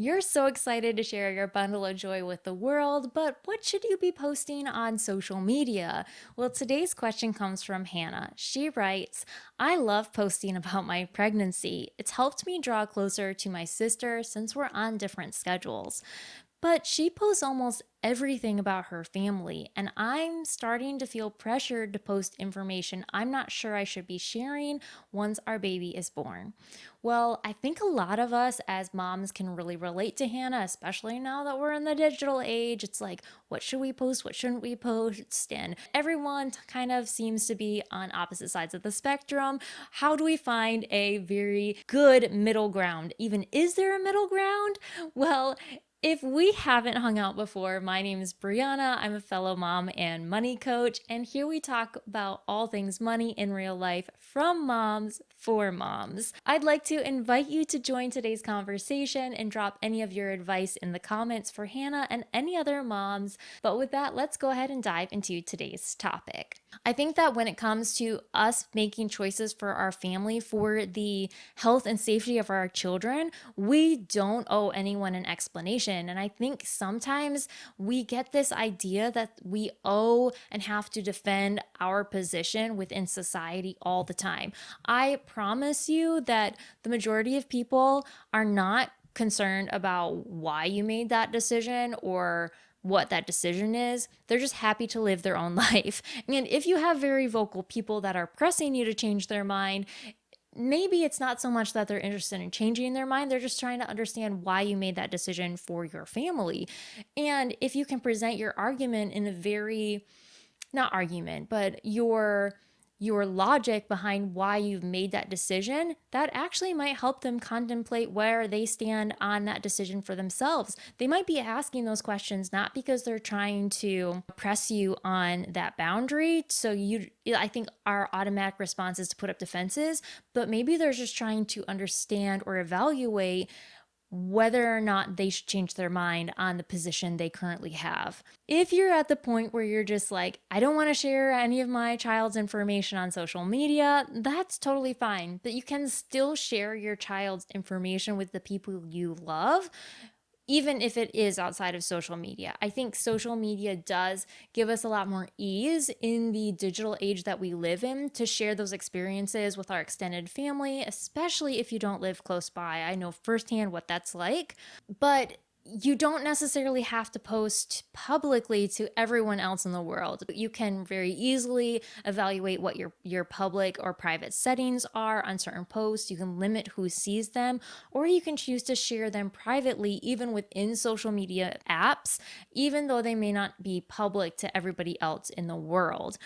You're so excited to share your bundle of joy with the world, but what should you be posting on social media? Well, today's question comes from Hannah. She writes, I love posting about my pregnancy. It's helped me draw closer to my sister since we're on different schedules. But she posts almost everything about her family, and I'm starting to feel pressured to post information I'm not sure I should be sharing once our baby is born. Well, I think a lot of us as moms can really relate to Hannah, especially now that we're in the digital age. It's like, what should we post? What shouldn't we post? And everyone kind of seems to be on opposite sides of the spectrum. How do we find a very good middle ground? Even is there a middle ground? Well, if we haven't hung out before, my name is Brianna. I'm a fellow mom and money coach, and here we talk about all things money in real life from moms for moms. I'd like to invite you to join today's conversation and drop any of your advice in the comments for Hannah and any other moms. But with that, let's go ahead and dive into today's topic. I think that when it comes to us making choices for our family, for the health and safety of our children, we don't owe anyone an explanation. And I think sometimes we get this idea that we owe and have to defend our position within society all the time. I promise you that the majority of people are not concerned about why you made that decision or what that decision is. They're just happy to live their own life. And if you have very vocal people that are pressing you to change their mind, maybe it's not so much that they're interested in changing their mind. They're just trying to understand why you made that decision for your family. And if you can present your argument in a very, not argument, but your logic behind why you've made that decision, that actually might help them contemplate where they stand on that decision for themselves. They might be asking those questions not because they're trying to press you on that boundary. I think our automatic response is to put up defenses, but maybe they're just trying to understand or evaluate whether or not they should change their mind on the position they currently have. If you're at the point where you're just like, I don't want to share any of my child's information on social media, that's totally fine. But you can still share your child's information with the people you love, even if it is outside of social media. I think social media does give us a lot more ease in the digital age that we live in to share those experiences with our extended family, especially if you don't live close by. I know firsthand what that's like, but you don't necessarily have to post publicly to everyone else in the world. You can very easily evaluate what your public or private settings are on certain posts. You can limit who sees them, or you can choose to share them privately, even within social media apps, even though they may not be public to everybody else in the world.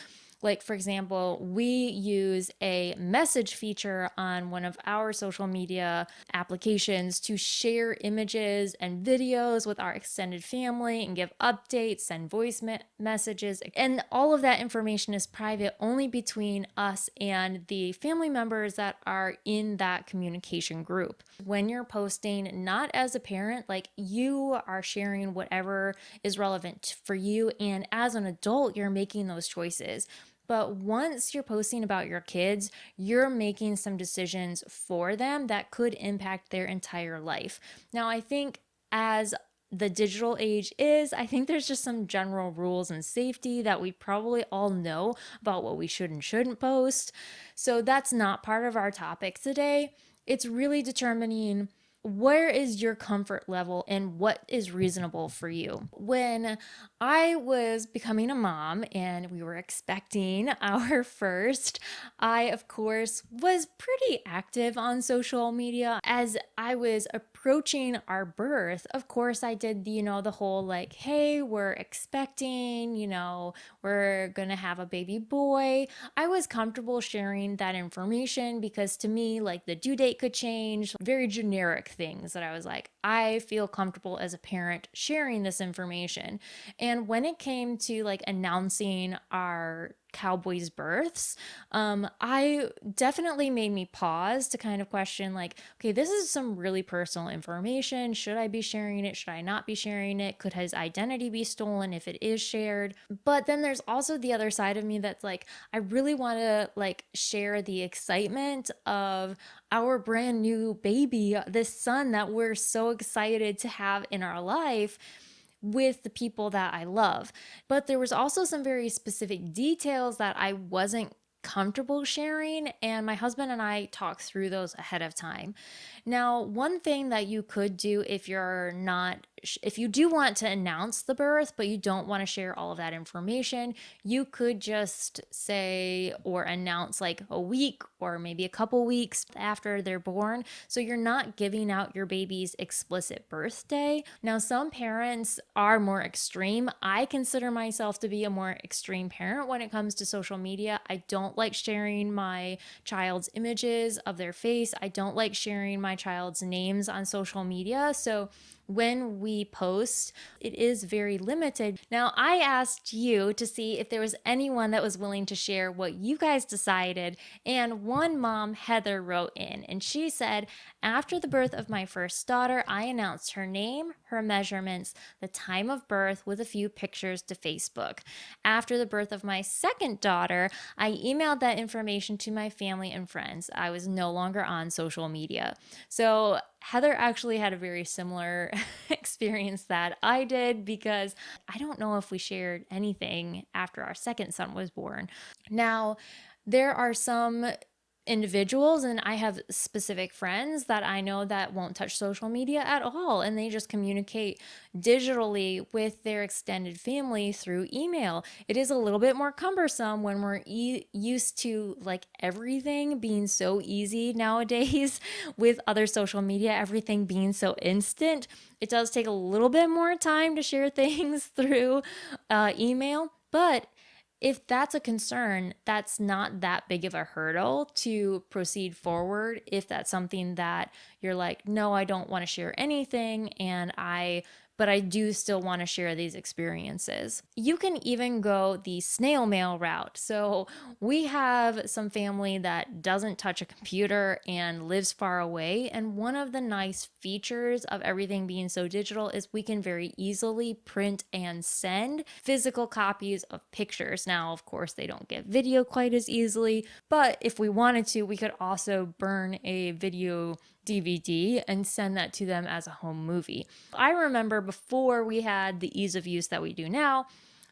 Like, for example, we use a message feature on one of our social media applications to share images and videos with our extended family and give updates, send voice messages. And all of that information is private only between us and the family members that are in that communication group. When you're posting, not as a parent, like you are sharing whatever is relevant for you. And as an adult, you're making those choices. But once you're posting about your kids, you're making some decisions for them that could impact their entire life. Now, I think as the digital age is, I think there's just some general rules and safety that we probably all know about what we should and shouldn't post. So that's not part of our topic today. It's really determining where is your comfort level and what is reasonable for you. When I was becoming a mom and we were expecting our first, I, of course, was pretty active on social media. As I was approaching our birth, of course, I did, the whole like, hey, we're expecting, we're gonna have a baby boy. I was comfortable sharing that information because to me, like the due date could change, very generic things that I was like, I feel comfortable as a parent sharing this information. And when it came to like announcing our cowboys' births, I definitely made me pause to kind of question, like, okay, this is some really personal information. Should I be sharing it? Should I not be sharing it? Could his identity be stolen if it is shared? But then there's also the other side of me that's like, I really want to like share the excitement of our brand new baby, this son that we're so excited to have in our life with the people that I love. But there was also some very specific details that I wasn't comfortable sharing, and my husband and I talked through those ahead of time. Now, one thing that you could do if you're not if you do want to announce the birth but you don't want to share all of that information, you could just say or announce like a week or maybe a couple weeks after they're born, so you're not giving out your baby's explicit birthday. Now, some parents are more extreme. I consider myself to be a more extreme parent when it comes to social media. I don't like sharing my child's images of their face. I don't like sharing my child's names on social media. So when we post, it is very limited. Now, I asked you to see if there was anyone that was willing to share what you guys decided, and one mom, Heather, wrote in and she said, after the birth of my first daughter, I announced her name, her measurements, the time of birth with a few pictures to Facebook. After the birth of my second daughter, I emailed that information to my family and friends. I was no longer on social media. So Heather actually had a very similar experience that I did, because I don't know if we shared anything after our second son was born. Now, there are some individuals, and I have specific friends that I know that won't touch social media at all, and they just communicate digitally with their extended family through email. It is a little bit more cumbersome when we're used to like everything being so easy nowadays with other social media, everything being so instant. It does take a little bit more time to share things through email, but if that's a concern, that's not that big of a hurdle to proceed forward. If that's something that you're like, no, I don't want to share anything, but I do still want to share these experiences. You can even go the snail mail route. So we have some family that doesn't touch a computer and lives far away. And one of the nice features of everything being so digital is we can very easily print and send physical copies of pictures. Now, of course, they don't get video quite as easily, but if we wanted to, we could also burn a video DVD and send that to them as a home movie. I remember before we had the ease of use that we do now,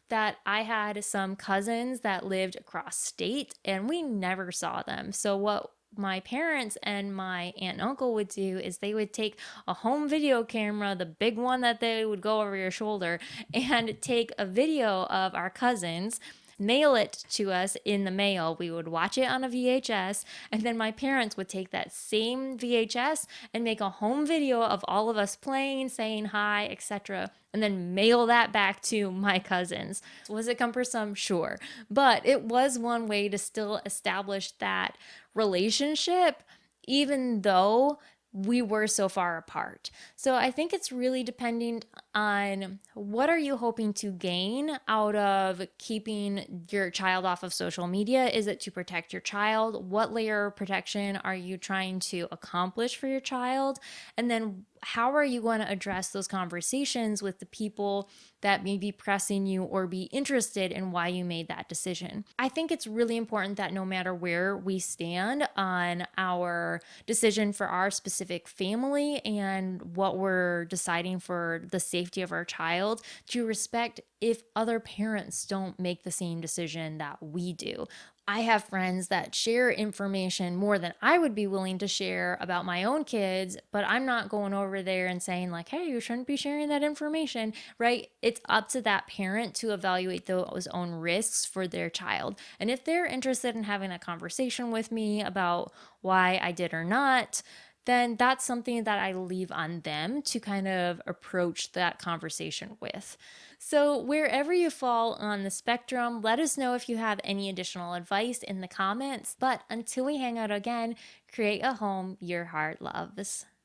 that I had some cousins that lived across state and we never saw them. So what my parents and my aunt and uncle would do is they would take a home video camera, the big one that they would go over your shoulder, and take a video of our cousins, mail it to us in the mail. We would watch it on a VHS, and then my parents would take that same VHS and make a home video of all of us playing, saying hi, etc., and then mail that back to my cousins. Was it cumbersome? Sure. But it was one way to still establish that relationship, even though we were so far apart. So I think it's really depending on what are you hoping to gain out of keeping your child off of social media. Is it to protect your child? What layer of protection are you trying to accomplish for your child? And then how are you going to address those conversations with the people that may be pressing you or be interested in why you made that decision? I think it's really important that no matter where we stand on our decision for our specific family and what we're deciding for the safety of our child, to respect if other parents don't make the same decision that we do. I have friends that share information more than I would be willing to share about my own kids, but I'm not going over there and saying, like, hey, you shouldn't be sharing that information, right? It's up to that parent to evaluate those own risks for their child. And if they're interested in having a conversation with me about why I did or not, then that's something that I leave on them to kind of approach that conversation with. So, wherever you fall on the spectrum, let us know if you have any additional advice in the comments. But until we hang out again, create a home your heart loves.